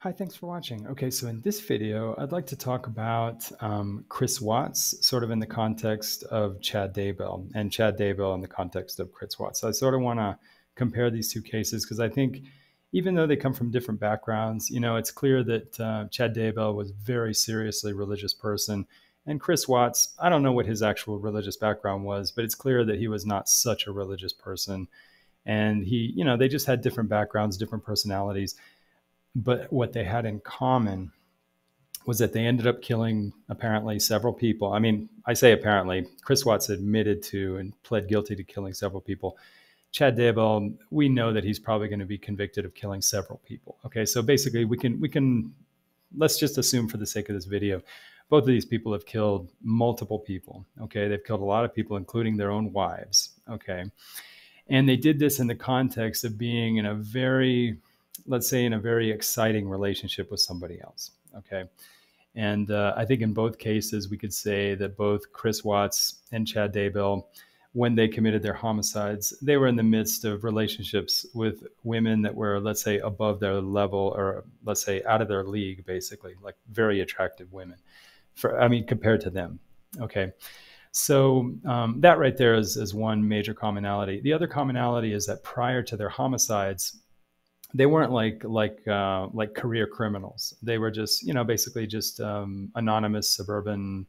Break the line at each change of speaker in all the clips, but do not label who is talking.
Hi, thanks for watching. Okay, so in this video, I'd like to talk about Chris Watts, sort of in the context of Chad Daybell, and Chad Daybell in the context of Chris Watts. So I sort of want to compare these two cases because I think even though they come from different backgrounds, it's clear that Chad Daybell was a very seriously religious person. And Chris Watts, I don't know what his actual religious background was, but it's clear that he was not such a religious person. And they just had different backgrounds, different personalities. But what they had in common was that they ended up killing apparently several people. I mean, I say apparently, Chris Watts admitted to and pled guilty to killing several people. Chad Daybell, we know that he's probably going to be convicted of killing several people. Okay, so basically we can let's just assume for the sake of this video, both of these people have killed multiple people. Okay, they've killed a lot of people, including their own wives. Okay, and they did this in the context of being in a very, let's say, in a very exciting relationship with somebody else. Okay. And I think in both cases, we could say that both Chris Watts and Chad Daybell, when they committed their homicides, they were in the midst of relationships with women that were, let's say, above their level, or let's say out of their league, basically, like very attractive women, compared to them. Okay. So that right there is one major commonality. The other commonality is that prior to their homicides, they weren't like career criminals. They were just basically just anonymous suburban,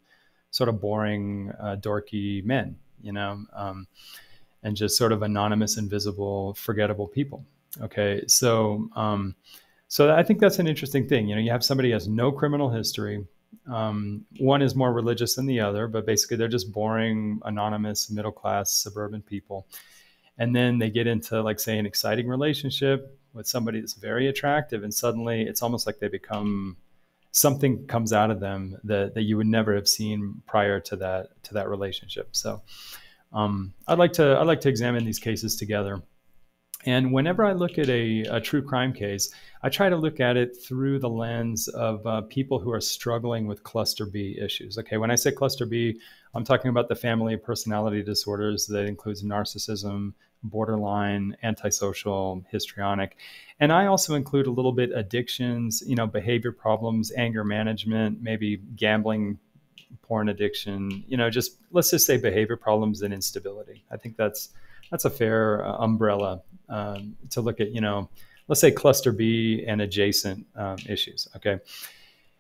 sort of boring, dorky men, and just sort of anonymous, invisible, forgettable people. Okay, so I think that's an interesting thing. You have somebody who has no criminal history. One is more religious than the other, but basically they're just boring, anonymous, middle class, suburban people. And then they get into, like, say, an exciting relationship with somebody that's very attractive, and suddenly it's almost like they become, something comes out of them that you would never have seen prior to that relationship. So I'd like to examine these cases together. And whenever I look at a true crime case, I try to look at it through the lens of people who are struggling with cluster B issues. Okay, when I say cluster B, I'm talking about the family of personality disorders that includes narcissism, borderline, antisocial, histrionic. And I also include a little bit addictions, behavior problems, anger management, maybe gambling, porn addiction, just let's just say behavior problems and instability. I think that's a fair umbrella to look at, let's say cluster B and adjacent issues. Okay.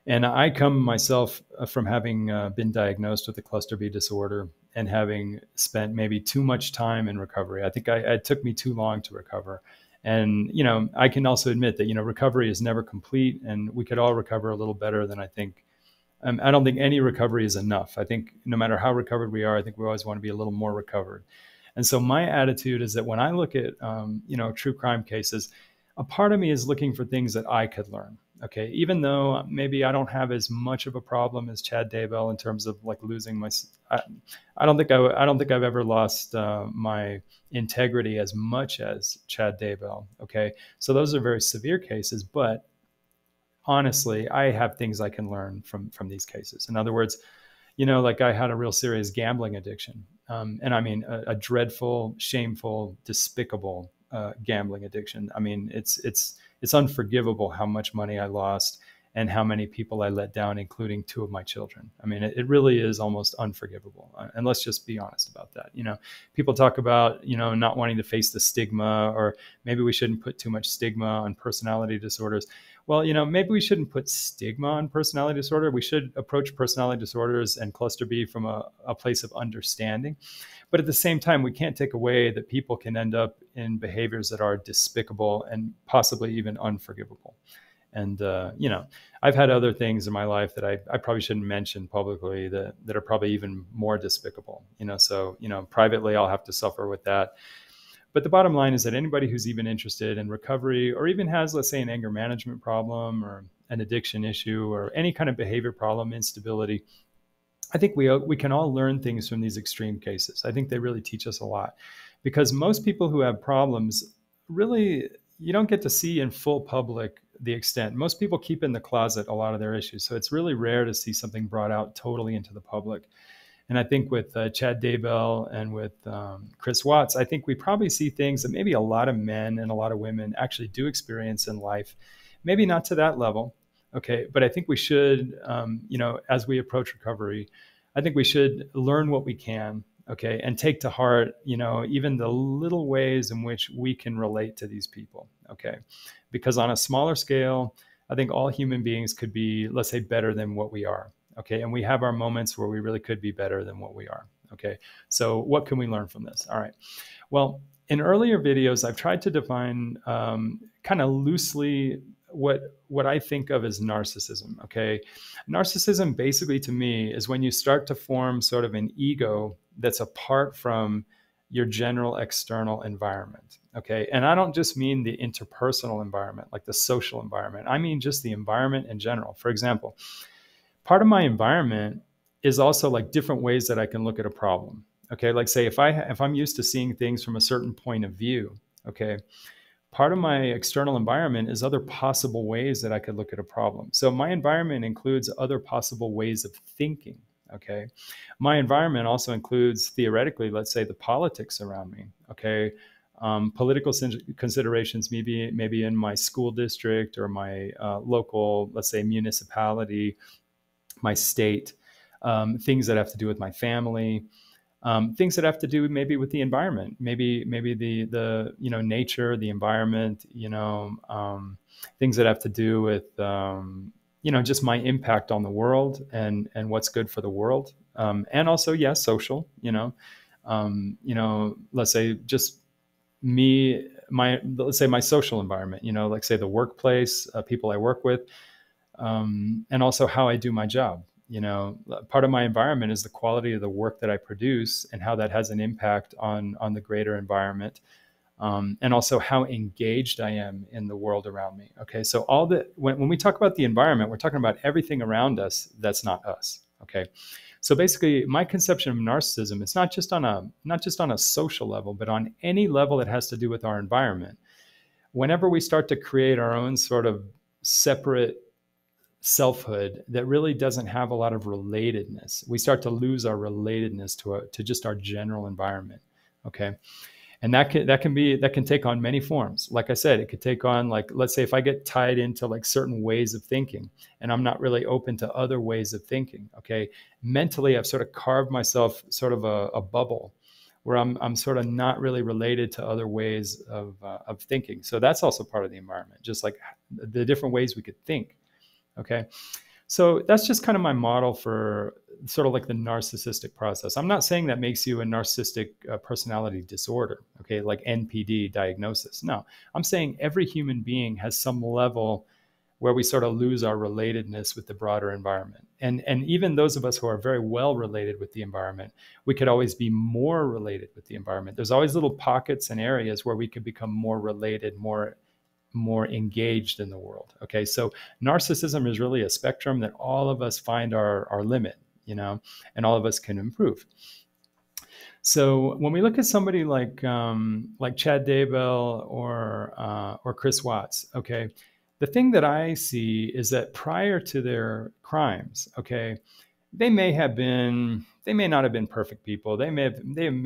And I come myself from having been diagnosed with a cluster B disorder and having spent maybe too much time in recovery. I think it took me too long to recover. And, I can also admit that, recovery is never complete, and we could all recover a little better than I think. I don't think any recovery is enough. I think no matter how recovered we are, I think we always want to be a little more recovered. And so my attitude is that when I look at, true crime cases, a part of me is looking for things that I could learn. Okay, even though maybe I don't have as much of a problem as Chad Daybell in terms of like losing my, I don't think I've ever lost my integrity as much as Chad Daybell. Okay, so those are very severe cases, but honestly, I have things I can learn from these cases. In other words, like I had a real serious gambling addiction. And I mean, a dreadful, shameful, despicable gambling addiction. I mean, it's unforgivable how much money I lost and how many people I let down, including two of my children. I mean, it really is almost unforgivable. And let's just be honest about that. People talk about, not wanting to face the stigma, or maybe we shouldn't put too much stigma on personality disorders. Well, maybe we shouldn't put stigma on personality disorder. We should approach personality disorders and cluster B from a place of understanding. But at the same time, we can't take away that people can end up in behaviors that are despicable and possibly even unforgivable. And, I've had other things in my life that I probably shouldn't mention publicly that are probably even more despicable, so, privately I'll have to suffer with that. But the bottom line is that anybody who's even interested in recovery, or even has, let's say, an anger management problem or an addiction issue or any kind of behavior problem, instability, I think we can all learn things from these extreme cases. I think they really teach us a lot, because most people who have problems, really, you don't get to see in full public the extent. Most people keep in the closet a lot of their issues. So it's really rare to see something brought out totally into the public. And I think with Chad Daybell and with Chris Watts, I think we probably see things that maybe a lot of men and a lot of women actually do experience in life. Maybe not to that level, okay, but I think we should, as we approach recovery, I think we should learn what we can, okay, and take to heart, even the little ways in which we can relate to these people, okay, because on a smaller scale, I think all human beings could be, let's say, better than what we are, okay, and we have our moments where we really could be better than what we are, okay. So what can we learn from this? All right. Well, in earlier videos, I've tried to define kind of loosely what I think of as narcissism, okay? Narcissism basically to me is when you start to form sort of an ego that's apart from your general external environment, okay? And I don't just mean the interpersonal environment, like the social environment. I mean just the environment in general. For example, part of my environment is also like different ways that I can look at a problem. Okay, like say if I'm used to seeing things from a certain point of view, okay, part of my external environment is other possible ways that I could look at a problem. So my environment includes other possible ways of thinking, okay? My environment also includes, theoretically, let's say the politics around me, okay? Political considerations, maybe in my school district or my local, let's say, municipality, my state, things that have to do with my family, things that have to do maybe with the environment, maybe the nature, the environment, things that have to do with just my impact on the world and what's good for the world, and also yes, social, let's say just me, let's say my social environment, like say the workplace, people I work with, and also how I do my job. Part of my environment is the quality of the work that I produce and how that has an impact on the greater environment, and also how engaged I am in the world around me. Okay, so when we talk about the environment, we're talking about everything around us that's not us. Okay, so basically, my conception of narcissism is not just on a social level, but on any level that has to do with our environment. Whenever we start to create our own sort of separate selfhood that really doesn't have a lot of relatedness, we start to lose our relatedness to just our general environment, okay? And that can take on many forms. Like I said, it could take on, like, let's say if I get tied into like certain ways of thinking and I'm not really open to other ways of thinking, okay? Mentally, I've sort of carved myself sort of a bubble where I'm sort of not really related to other ways of thinking. So that's also part of the environment, just like the different ways we could think. Okay, so that's just kind of my model for sort of like the narcissistic process. I'm not saying that makes you a narcissistic personality disorder, okay, like NPD diagnosis. No, I'm saying every human being has some level where we sort of lose our relatedness with the broader environment. And even those of us who are very well related with the environment, we could always be more related with the environment. There's always little pockets and areas where we could become more related, more engaged in the world. Okay, so narcissism is really a spectrum that all of us find our limit, and all of us can improve. So when we look at somebody like Chad Daybell or Chris Watts, okay, the thing that I see is that prior to their crimes, okay, they may not have been perfect people. They may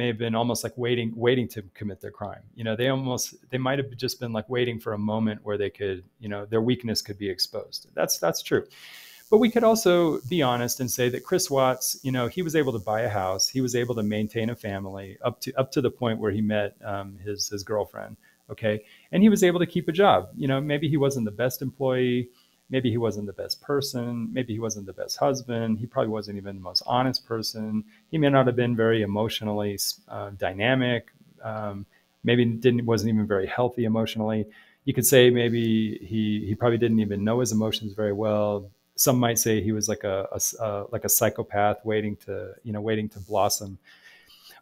have been almost like waiting to commit their crime. They might have just been like waiting for a moment where they could, their weakness could be exposed. That's true. But we could also be honest and say that Chris Watts, he was able to buy a house. He was able to maintain a family up to the point where he met his girlfriend. Okay. And he was able to keep a job. Maybe he wasn't the best employee. Maybe he wasn't the best person. Maybe he wasn't the best husband. He probably wasn't even the most honest person. He may not have been very emotionally dynamic. Maybe wasn't even very healthy emotionally. You could say maybe he probably didn't even know his emotions very well. Some might say he was like a psychopath waiting to blossom.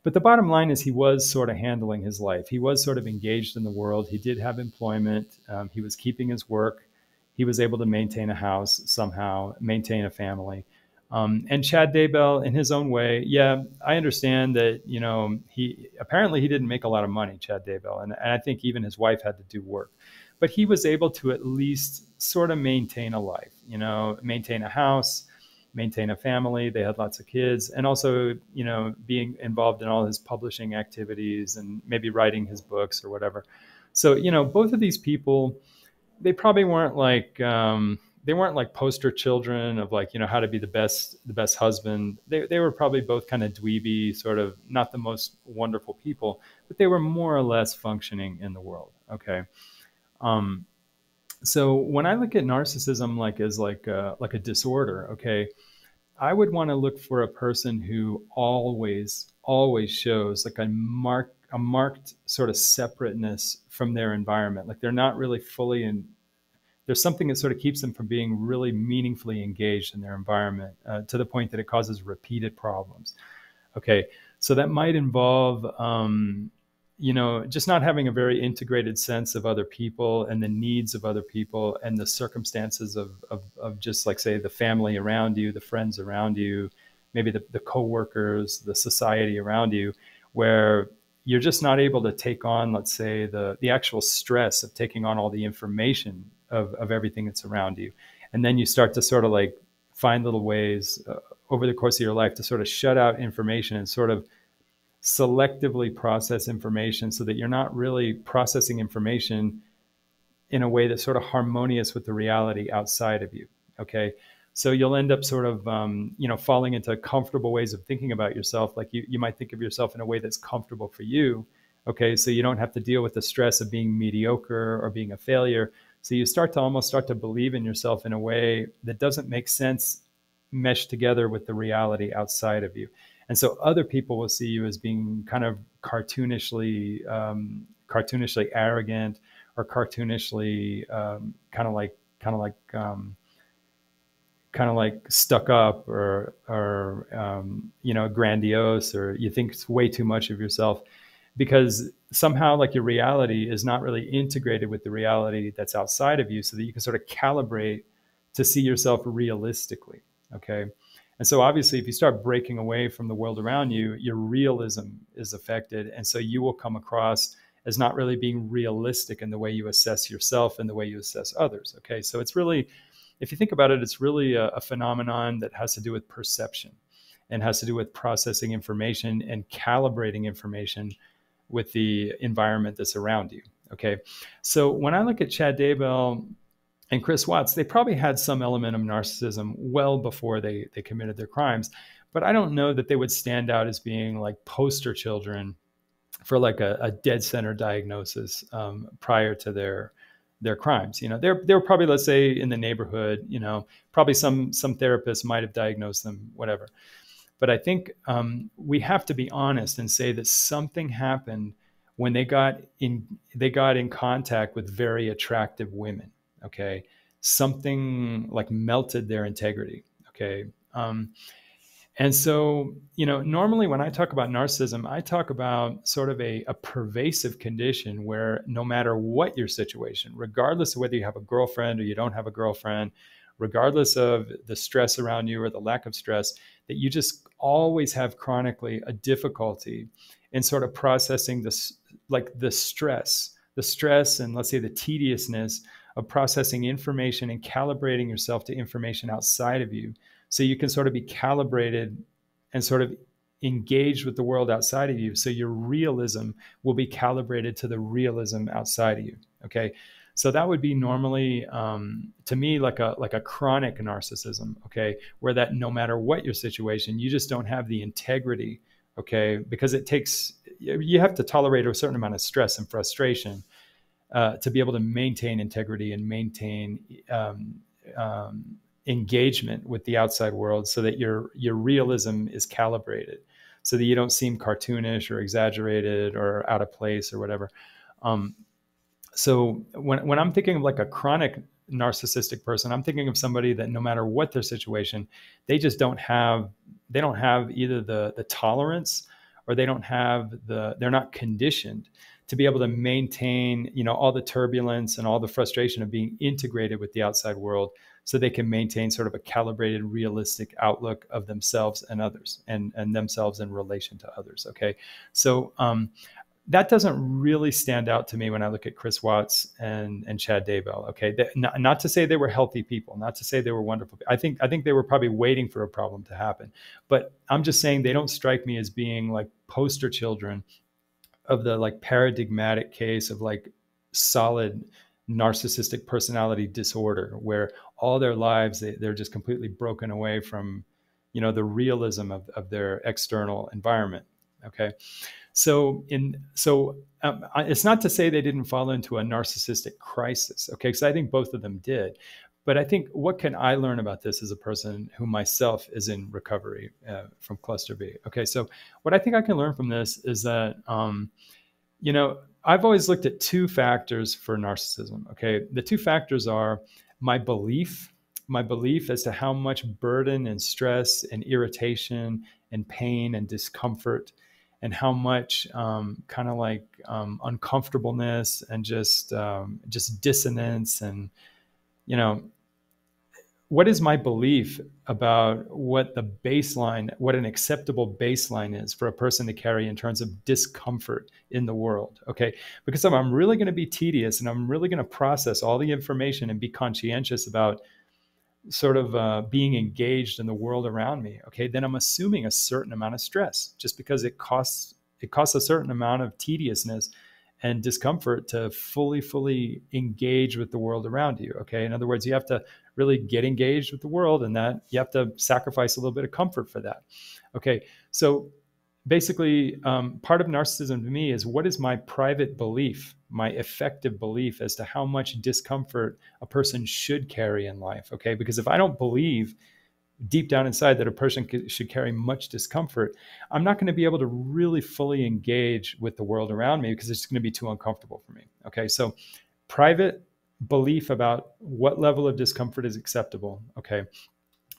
But the bottom line is he was sort of handling his life. He was sort of engaged in the world. He did have employment. He was keeping his work. He was able to maintain a house somehow, maintain a family. And Chad Daybell, in his own way, yeah, I understand that, he didn't make a lot of money, Chad Daybell. And I think even his wife had to do work. But he was able to at least sort of maintain a life, maintain a house, maintain a family. They had lots of kids, and also, being involved in all his publishing activities and maybe writing his books or whatever. So, both of these people, they probably weren't like they weren't like poster children of like, you know, how to be the best husband. They were probably both kind of dweeby, sort of not the most wonderful people, but they were more or less functioning in the world. Okay. Um, so when I look at narcissism like as like a disorder, okay, I would want to look for a person who always shows like a marked sort of separateness from their environment. Like they're not really fully in. There's something that sort of keeps them from being really meaningfully engaged in their environment to the point that it causes repeated problems. Okay, so that might involve, you know, just not having a very integrated sense of other people and the needs of other people and the circumstances of just like, say, the family around you, the friends around you, maybe the coworkers, the society around you, where you're just not able to take on, let's say, the actual stress of taking on all the information of everything that's around you. And then you start to sort of like find little ways over the course of your life to sort of shut out information and sort of selectively process information so that you're not really processing information in a way that's sort of harmonious with the reality outside of you. Okay. So you'll end up sort of, you know, falling into comfortable ways of thinking about yourself. Like you might think of yourself in a way that's comfortable for you. Okay. So you don't have to deal with the stress of being mediocre or being a failure. So you almost start to believe in yourself in a way that doesn't make sense meshed together with the reality outside of you. And so other people will see you as being kind of cartoonishly arrogant or cartoonishly kind of like stuck up or you know, grandiose, or you think it's way too much of yourself because somehow like your reality is not really integrated with the reality that's outside of you, so that you can sort of calibrate to see yourself realistically. Okay. And so obviously if you start breaking away from the world around you, your realism is affected. And so you will come across as not really being realistic in the way you assess yourself and the way you assess others. Okay. So it's really, if you think about it, it's really a phenomenon that has to do with perception and has to do with processing information and calibrating information with the environment that's around you. Okay. So when I look at Chad Daybell and Chris Watts, they probably had some element of narcissism well before they committed their crimes. But I don't know that they would stand out as being like poster children for like a dead center diagnosis prior to their crimes. You know, they're probably, let's say, in the neighborhood, you know, probably some therapists might have diagnosed them, whatever. But I think we have to be honest and say that something happened when they got in contact with very attractive women. Okay. Something like melted their integrity. Okay. And so, you know, normally when I talk about narcissism, I talk about sort of a pervasive condition where no matter what your situation, regardless of whether you have a girlfriend or you don't have a girlfriend, regardless of the stress around you or the lack of stress, that you just always have chronically a difficulty in sort of processing this, like the stress and, let's say, the tediousness of processing information and calibrating yourself to information outside of you, so you can sort of be calibrated and sort of engaged with the world outside of you. So your realism will be calibrated to the realism outside of you. Okay. So that would be normally, to me, like a chronic narcissism. Okay. Where that no matter what your situation, you just don't have the integrity. Okay. Because you have to tolerate a certain amount of stress and frustration to be able to maintain integrity and maintain engagement with the outside world, so that your realism is calibrated, so that you don't seem cartoonish or exaggerated or out of place or whatever. So when I'm thinking of like a chronic narcissistic person, I'm thinking of somebody that no matter what their situation, they don't have either the tolerance, or they're not conditioned to be able to maintain, you know, all the turbulence and all the frustration of being integrated with the outside world, so they can maintain sort of a calibrated, realistic outlook of themselves and others, and themselves in relation to others. Okay. So that doesn't really stand out to me when I look at Chris Watts and Chad Daybell. Okay. Not to say they were healthy people, not to say they were wonderful. I think they were probably waiting for a problem to happen, but I'm just saying they don't strike me as being like poster children of the like paradigmatic case of like solid narcissistic personality disorder, where all their lives they're just completely broken away from, the realism of their external environment. Okay, it's not to say they didn't fall into a narcissistic crisis. Okay, because I think both of them did. But I think, what can I learn about this as a person who myself is in recovery from cluster B? Okay, so what I think I can learn from this is that, I've always looked at two factors for narcissism. Okay, the two factors are my belief as to how much burden and stress and irritation and pain and discomfort, and how much uncomfortableness and just dissonance, and what is my belief about what an acceptable baseline is for a person to carry in terms of discomfort in the world. Okay, because if I'm really going to be tedious and I'm really going to process all the information and be conscientious about sort of being engaged in the world around me, okay, then I'm assuming a certain amount of stress, just because it costs a certain amount of tediousness and discomfort to fully engage with the world around you. Okay, in other words, you have to really get engaged with the world, and that you have to sacrifice a little bit of comfort for that. Okay, so basically, part of narcissism to me is, what is my private belief, my effective belief as to how much discomfort a person should carry in life? Okay, because if I don't believe deep down inside that a person should carry much discomfort, I'm not going to be able to really fully engage with the world around me, because it's going to be too uncomfortable for me. Okay, so private belief about what level of discomfort is acceptable. Okay,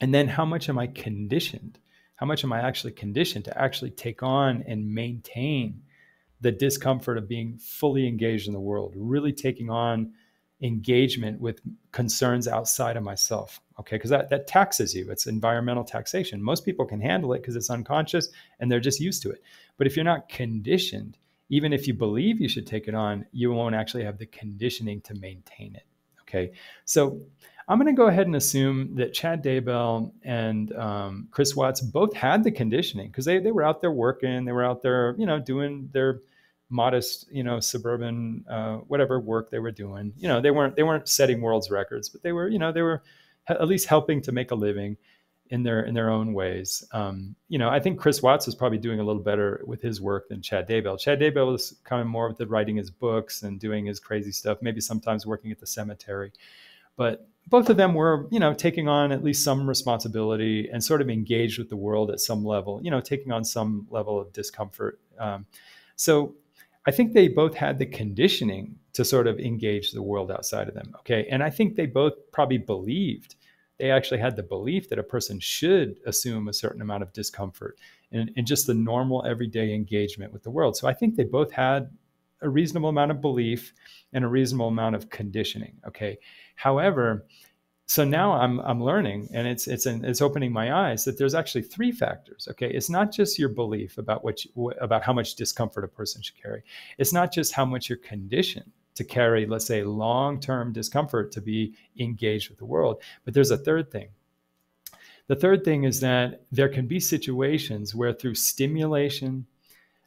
and then how much am I conditioned? How much am I actually conditioned to actually take on and maintain the discomfort of being fully engaged in the world, really taking on engagement with concerns outside of myself? Okay, because that taxes you. It's environmental taxation. Most people can handle it because it's unconscious and they're just used to it. But if you're not conditioned, even if you believe you should take it on, you won't actually have the conditioning to maintain it. Okay, so I'm going to go ahead and assume that Chad Daybell and Chris Watts both had the conditioning, because they were out there working, they were out there, doing their modest, suburban, whatever work they were doing. They weren't setting world's records, but they were at least helping to make a living in their own ways. I think Chris Watts was probably doing a little better with his work than Chad Daybell. Chad Daybell was kind of more with the writing his books and doing his crazy stuff, maybe sometimes working at the cemetery. But both of them were, taking on at least some responsibility and sort of engaged with the world at some level, taking on some level of discomfort. So I think they both had the conditioning to sort of engage the world outside of them. Okay, and I think they both probably they actually had the belief that a person should assume a certain amount of discomfort in just the normal everyday engagement with the world. So I think they both had a reasonable amount of belief and a reasonable amount of conditioning. Okay, however, so now I'm learning, and it's opening my eyes that there's actually three factors. Okay, it's not just your belief about how much discomfort a person should carry. It's not just how much you're conditioned to carry, let's say, long-term discomfort to be engaged with the world. But there's a third thing. The third thing is that there can be situations where through stimulation,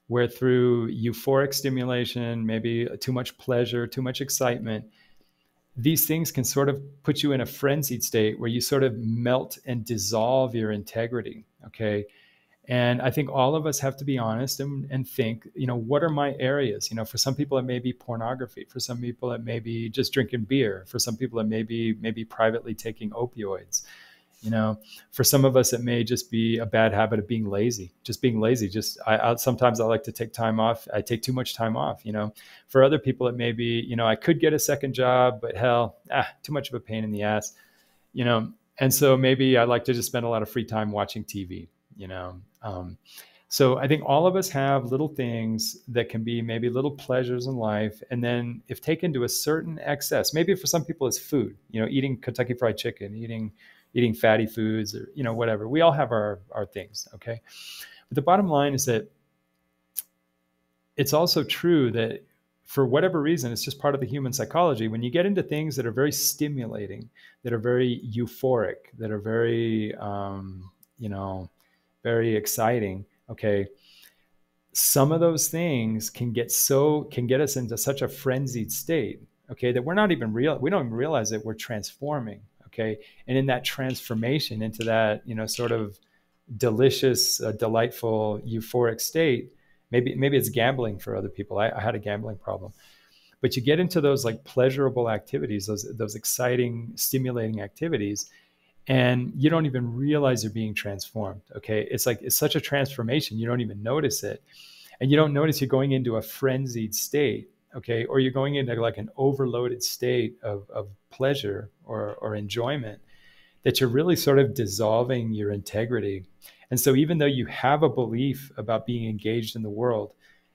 where through euphoric stimulation, maybe too much pleasure, too much excitement, these things can sort of put you in a frenzied state where you sort of melt and dissolve your integrity. Okay. And I think all of us have to be honest and think, what are my areas? For some people, it may be pornography. For some people, it may be just drinking beer. For some people, it may be privately taking opioids. For some of us, it may just be a bad habit of being lazy, just being lazy. Sometimes I like to take time off. I take too much time off, For other people, it may be, I could get a second job, but hell, too much of a pain in the ass, And so maybe I like to just spend a lot of free time watching TV, So I think all of us have little things that can be maybe little pleasures in life. And then if taken to a certain excess, maybe for some people it's food, eating Kentucky Fried Chicken, eating fatty foods, or, whatever. We all have our things. Okay. But the bottom line is that it's also true that for whatever reason, it's just part of the human psychology. When you get into things that are very stimulating, that are very euphoric, that are very, very exciting. Okay. Some of those things can get us into such a frenzied state. okay, that we're not even real. We don't even realize that we're transforming. Okay. And in that transformation into that, sort of delicious, delightful, euphoric state, maybe it's gambling for other people. I had a gambling problem, but you get into those like pleasurable activities, those exciting, stimulating activities, and you don't even realize you're being transformed. Okay. It's such a transformation. You don't even notice it. And you don't notice you're going into a frenzied state. Okay. Or you're going into like an overloaded state of pleasure or enjoyment, that you're really sort of dissolving your integrity. And so even though you have a belief about being engaged in the world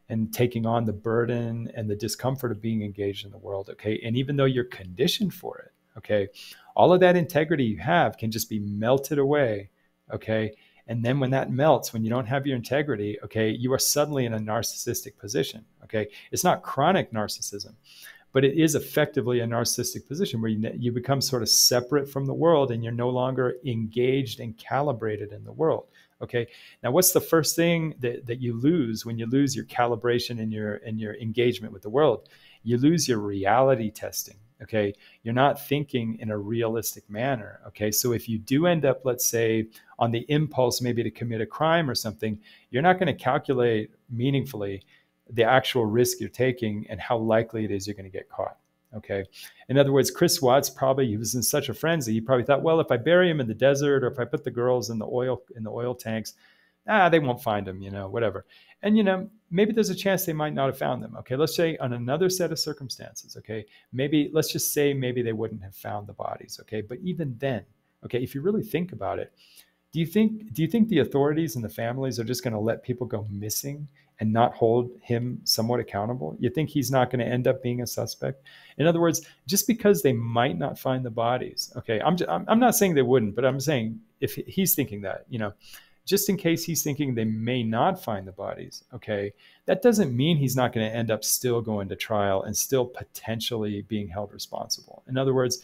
and taking on the burden and the discomfort of being engaged in the world, okay, and even though you're conditioned for it, okay, all of that integrity you have can just be melted away, okay? And then when that melts, when you don't have your integrity, okay, you are suddenly in a narcissistic position, okay? It's not chronic narcissism, but it is effectively a narcissistic position where you become sort of separate from the world and you're no longer engaged and calibrated in the world. Okay. Now, what's the first thing that you lose when you lose your calibration and your engagement with the world? You lose your reality testing. Okay. You're not thinking in a realistic manner. Okay. So if you do end up, let's say, on the impulse maybe to commit a crime or something, you're not going to calculate meaningfully the actual risk you're taking and how likely it is you're going to get caught. Okay. In other words, Chris Watts he was in such a frenzy. He probably thought, well, if I bury him in the desert, or if I put the girls in the oil tanks, they won't find him, whatever. And, maybe there's a chance they might not have found them. Okay. Let's say on another set of circumstances. Okay. Let's just say maybe they wouldn't have found the bodies. Okay. But even then, okay, if you really think about it, do you think the authorities and the families are just going to let people go missing and not hold him somewhat accountable? You think he's not going to end up being a suspect? In other words, just because they might not find the bodies, okay, I'm not saying they wouldn't, but I'm saying if he's thinking that, just in case he's thinking they may not find the bodies, okay, that doesn't mean he's not going to end up still going to trial and still potentially being held responsible. In other words,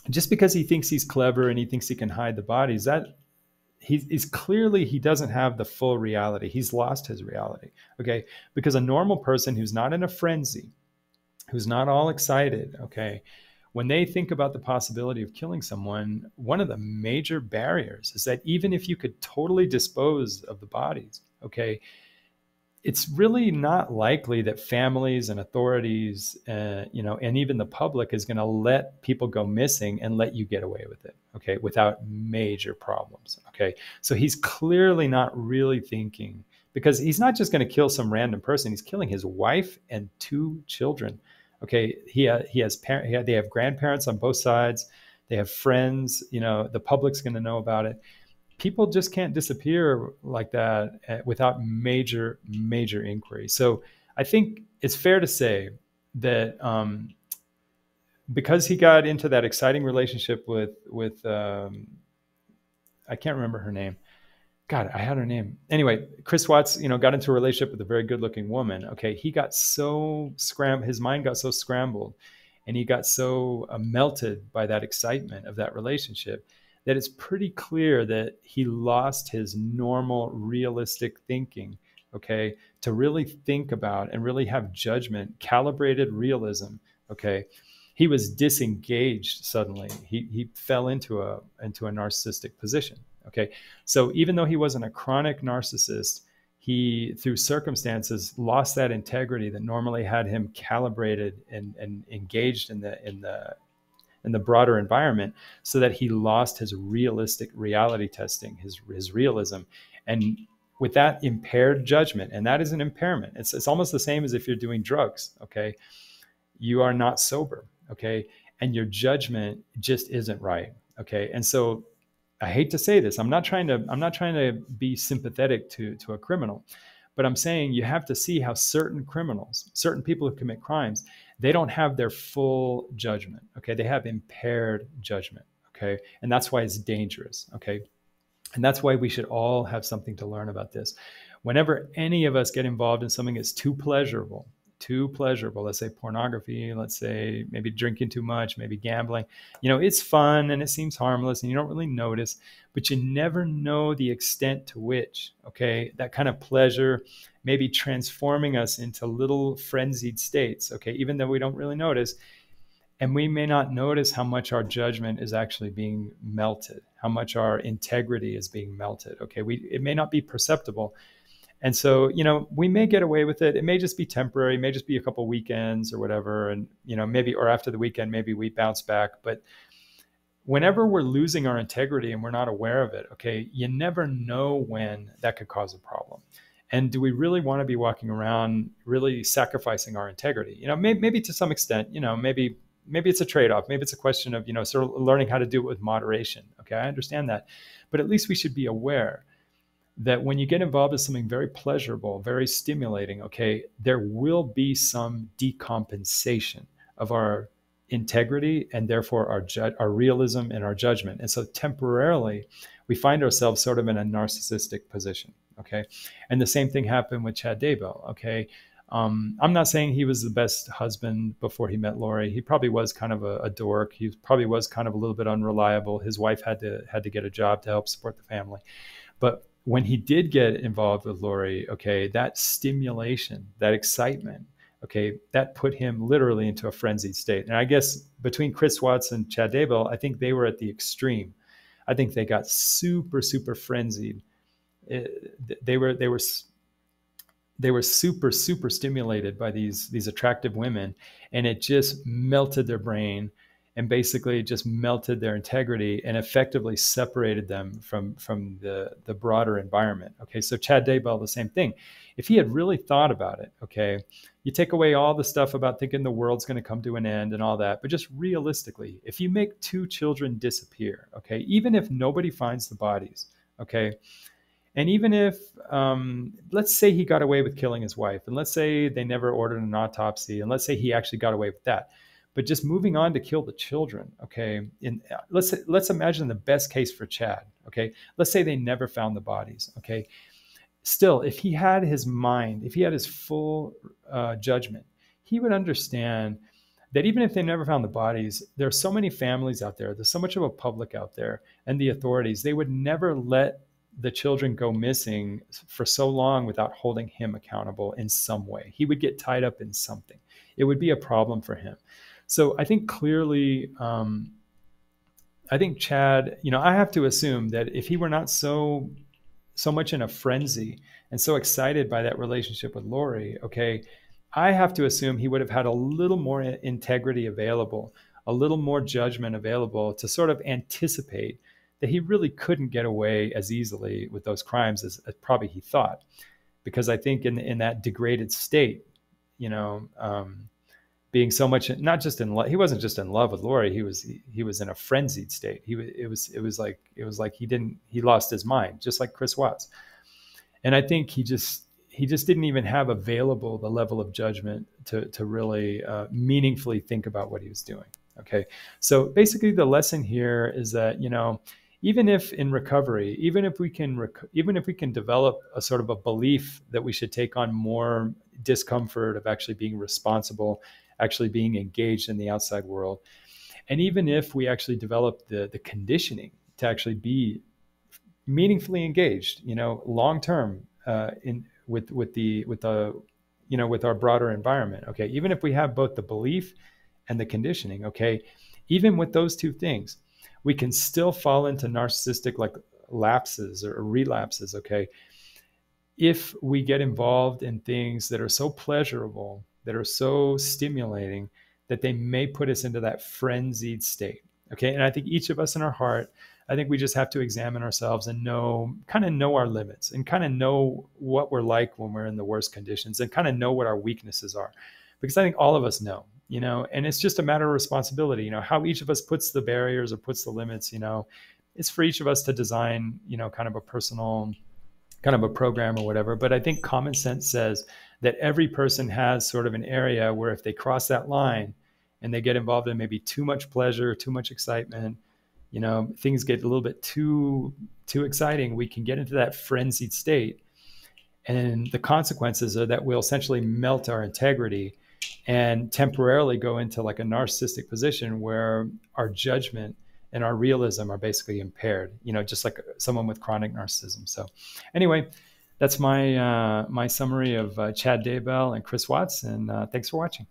just because he thinks he's clever and he thinks he can hide the bodies, that he's clearly, he doesn't have the full reality. He's lost his reality. Okay. Because a normal person who's not in a frenzy, who's not all excited, okay, when they think about the possibility of killing someone, one of the major barriers is that even if you could totally dispose of the bodies, okay, it's really not likely that families and authorities, and even the public is going to let people go missing and let you get away with it, okay, without major problems, okay? So he's clearly not really thinking, because he's not just going to kill some random person. He's killing his wife and 2 children, okay? They have grandparents on both sides. They have friends, the public's going to know about it. People just can't disappear like that without major inquiry. So I think it's fair to say that because he got into that exciting relationship with I can't remember her name. God, I had her name. Anyway, Chris Watts, got into a relationship with a very good-looking woman. Okay, he got so his mind got so scrambled, and he got so melted by that excitement of that relationship, that it's pretty clear that he lost his normal, realistic thinking, okay, to really think about and really have judgment, calibrated realism, okay. He was disengaged suddenly. He fell into a narcissistic position, okay. So even though he wasn't a chronic narcissist, he, through circumstances, lost that integrity that normally had him calibrated and engaged in the broader environment, so that he lost his realistic reality testing, his realism. And with that impaired judgment, and that is an impairment. It's almost the same as if you're doing drugs, okay? You are not sober, okay? And your judgment just isn't right, okay? And so I hate to say this, I'm not trying to be sympathetic to a criminal, but I'm saying you have to see how certain criminals, certain people who commit crimes, they don't have their full judgment, okay? They have impaired judgment, okay? And that's why it's dangerous, okay? And that's why we should all have something to learn about this. Whenever any of us get involved in something that's too pleasurable, too pleasurable, let's say pornography, let's say maybe drinking too much, maybe gambling, it's fun and it seems harmless and you don't really notice, but you never know the extent to which, okay, that kind of pleasure may be transforming us into little frenzied states, okay, even though we don't really notice. And we may not notice how much our judgment is actually being melted, how much our integrity is being melted. Okay, it may not be perceptible. And so, we may get away with it. It may just be temporary, it may just be a couple weekends or whatever. And, maybe, or after the weekend, maybe we bounce back. But whenever we're losing our integrity and we're not aware of it, okay, you never know when that could cause a problem. And do we really want to be walking around really sacrificing our integrity? Maybe to some extent, maybe it's a trade-off. Maybe it's a question of, sort of learning how to do it with moderation. Okay, I understand that. But at least we should be aware that when you get involved in something very pleasurable, very stimulating, okay, there will be some decompensation of our integrity and therefore our realism and our judgment. And so temporarily, we find ourselves sort of in a narcissistic position, okay? And the same thing happened with Chad Daybell, okay? I'm not saying he was the best husband before he met Lori. He probably was kind of a dork. He probably was kind of a little bit unreliable. His wife had to get a job to help support the family. But when he did get involved with Lori, okay, that stimulation, that excitement, okay, that put him literally into a frenzied state. And I guess between Chris Watts and Chad Daybell, I think they were at the extreme. I think they got super, super frenzied. They were super, super stimulated by these attractive women, and it just melted their brain and basically just melted their integrity and effectively separated them from the broader environment. Okay, so Chad Daybell, the same thing. If he had really thought about it, okay, you take away all the stuff about thinking the world's going to come to an end and all that, but just realistically, if you make 2 children disappear, okay, even if nobody finds the bodies, okay, and even if, let's say he got away with killing his wife, and let's say they never ordered an autopsy, and let's say he actually got away with that, but just moving on to kill the children, okay? Let's imagine the best case for Chad, okay? Let's say they never found the bodies, okay? Still, if he had his mind, if he had his full judgment, he would understand that even if they never found the bodies, there are so many families out there, there's so much of a public out there, and the authorities, they would never let the children go missing for so long without holding him accountable in some way. He would get tied up in something. It would be a problem for him. So I think clearly, I think Chad, I have to assume that if he were not so much in a frenzy and so excited by that relationship with Lori, okay, I have to assume he would have had a little more integrity available, a little more judgment available to sort of anticipate that he really couldn't get away as easily with those crimes as probably he thought. Because I think in that degraded state, being so much, not just in love, he wasn't just in love with Lori, he was in a frenzied state. It was like he lost his mind, just like Chris Watts. And I think he just didn't even have available the level of judgment to really meaningfully think about what he was doing. Okay. So basically the lesson here is that, even if in recovery, even if we can develop a sort of a belief that we should take on more discomfort of actually being responsible, actually being engaged in the outside world, and even if we actually develop the conditioning to actually be meaningfully engaged, long term with our broader environment, okay, even if we have both the belief and the conditioning, okay, even with those two things, we can still fall into narcissistic like lapses or relapses, okay, if we get involved in things that are so pleasurable, that are so stimulating, that they may put us into that frenzied state, okay? And I think each of us in our heart, I think we just have to examine ourselves and kind of know our limits and kind of know what we're like when we're in the worst conditions and kind of know what our weaknesses are. Because I think all of us know, and it's just a matter of responsibility, how each of us puts the barriers or puts the limits, it's for each of us to design, kind of a personal, kind of a program or whatever. But I think common sense says that every person has sort of an area where if they cross that line and they get involved in maybe too much pleasure, too much excitement, things get a little bit too exciting, we can get into that frenzied state. And the consequences are that we'll essentially melt our integrity and temporarily go into like a narcissistic position where our judgment and our realism are basically impaired, just like someone with chronic narcissism. So anyway, that's my summary of Chad Daybell and Chris Watts, and thanks for watching.